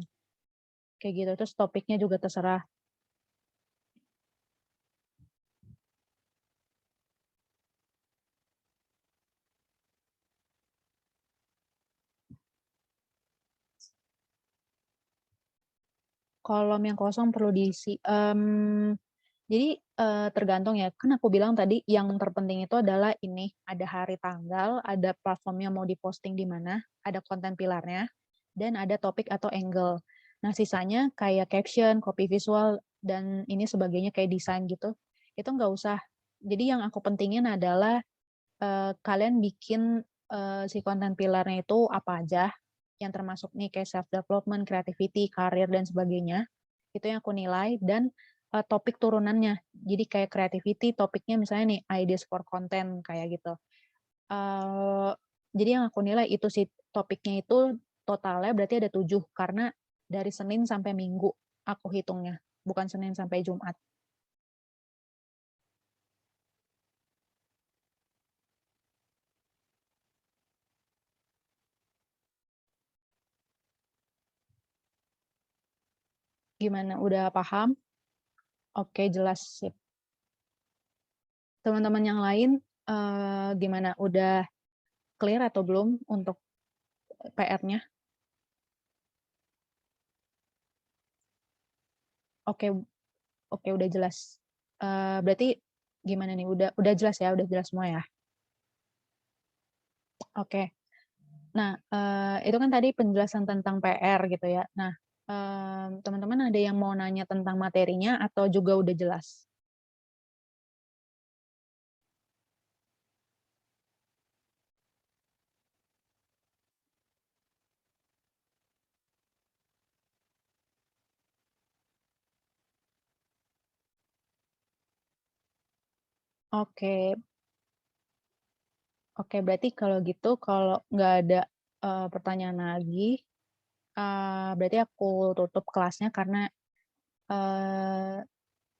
Kayak gitu, terus topiknya juga terserah. Kolom yang kosong perlu diisi, jadi, tergantung ya, kan aku bilang tadi yang terpenting itu adalah ini, ada hari tanggal, ada platformnya mau diposting di mana, ada konten pilarnya, dan ada topik atau angle. Nah, sisanya kayak caption, copy visual, dan ini sebagainya kayak desain gitu, itu nggak usah. Jadi yang aku pentingin adalah, kalian bikin, si konten pilarnya itu apa aja, yang termasuk nih kayak self development, creativity, karir, dan sebagainya, itu yang aku nilai dan, topik turunannya. Jadi kayak creativity topiknya misalnya nih ideas for content kayak gitu. Eee, jadi yang aku nilai itu sih, topiknya itu totalnya berarti ada 7 karena dari Senin sampai Minggu aku hitungnya, bukan Senin sampai Jumat. Gimana, udah paham? Oke, jelas, sip. Teman-teman yang lain, gimana, udah clear atau belum untuk PR-nya? Oke, oke, udah jelas. Berarti gimana nih, udah jelas ya, udah jelas semua ya? Oke. Nah, itu kan tadi penjelasan tentang PR gitu ya. Nah, teman-teman ada yang mau nanya tentang materinya atau juga udah jelas? Oke, oke, berarti kalau gitu, kalau nggak ada, pertanyaan lagi, berarti aku tutup kelasnya karena, eee,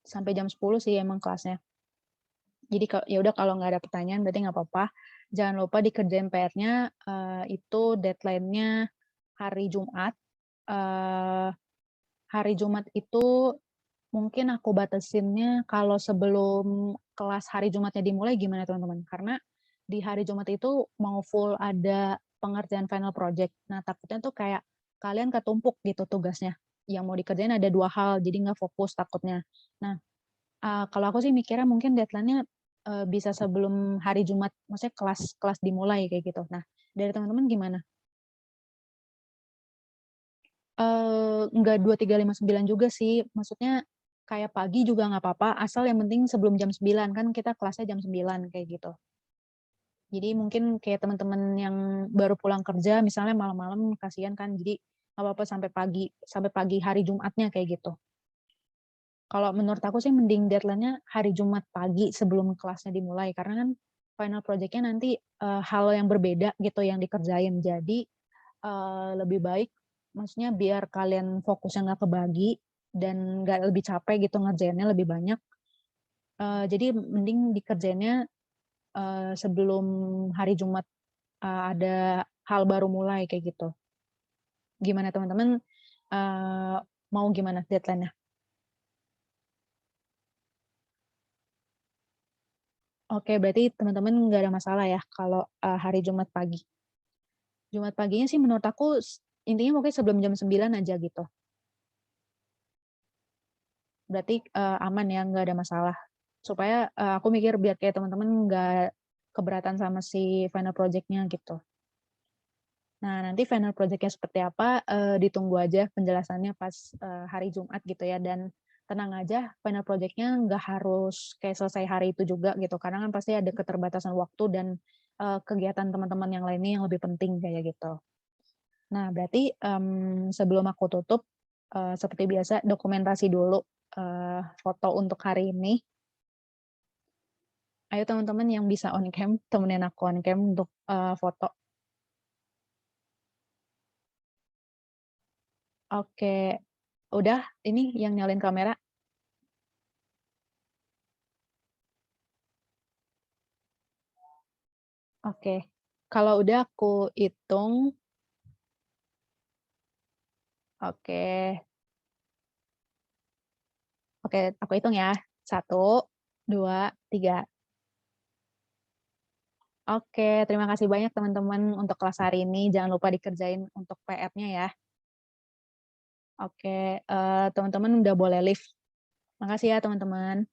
sampai jam 10 sih emang kelasnya. Jadi ya udah kalau nggak ada pertanyaan berarti nggak apa-apa. Jangan lupa dikerjain PR-nya, itu deadline-nya hari Jumat. Eee, hari Jumat itu mungkin aku batasinnya kalau sebelum kelas hari Jumatnya dimulai gimana teman-teman? Karena di hari Jumat itu mau full ada pengerjaan final project. Nah, takutnya tuh kayak kalian ketumpuk gitu tugasnya. Yang mau dikerjain ada 2 hal, jadi nggak fokus takutnya. Nah, kalau aku sih mikirnya mungkin deadline-nya, bisa sebelum hari Jumat, maksudnya kelas kelas dimulai kayak gitu. Nah, dari teman-teman gimana? Enggak 2, 3, 5, 9 juga sih, maksudnya kayak pagi juga nggak apa-apa, asal yang penting sebelum jam 9, kan kita kelasnya jam 9 kayak gitu. Jadi mungkin kayak teman-teman yang baru pulang kerja misalnya malam-malam kasihan kan, jadi nggak apa-apa sampai pagi hari Jumatnya kayak gitu. Kalau menurut aku sih mending deadline-nya hari Jumat pagi sebelum kelasnya dimulai, karena kan final project-nya nanti, hal yang berbeda gitu yang dikerjain. Jadi, lebih baik maksudnya biar kalian fokusnya nggak kebagi dan nggak lebih capek gitu ngerjainnya lebih banyak, jadi mending dikerjainnya, sebelum hari Jumat, ada hal baru mulai kayak gitu. Gimana teman-teman, eee, mau gimana deadline-nya? Oke, berarti teman-teman nggak ada masalah ya kalau, hari Jumat pagi. Jumat paginya sih menurut aku intinya pokoknya sebelum jam 9 aja gitu. Berarti, aman ya, nggak ada masalah. Supaya, aku mikir biar kayak teman-teman nggak keberatan sama si final project-nya gitu. Nah, nanti final project-nya seperti apa, ditunggu aja penjelasannya pas, hari Jumat gitu ya, dan tenang aja final project-nya nggak harus kayak selesai hari itu juga gitu, karena kan pasti ada keterbatasan waktu dan, kegiatan teman-teman yang lainnya yang lebih penting kayak gitu. Nah, berarti, sebelum aku tutup, seperti biasa dokumentasi dulu, foto untuk hari ini. Ayo teman-teman yang bisa on cam, temenin aku on cam untuk, foto. Oke, udah ini yang nyalain kamera? Oke. Kalau udah aku hitung, oke oke, aku hitung ya. 1, 2, 3. Oke, terima kasih banyak teman-teman untuk kelas hari ini, jangan lupa dikerjain untuk PR-nya ya. Oke, teman-teman udah boleh leave. Makasih ya teman-teman.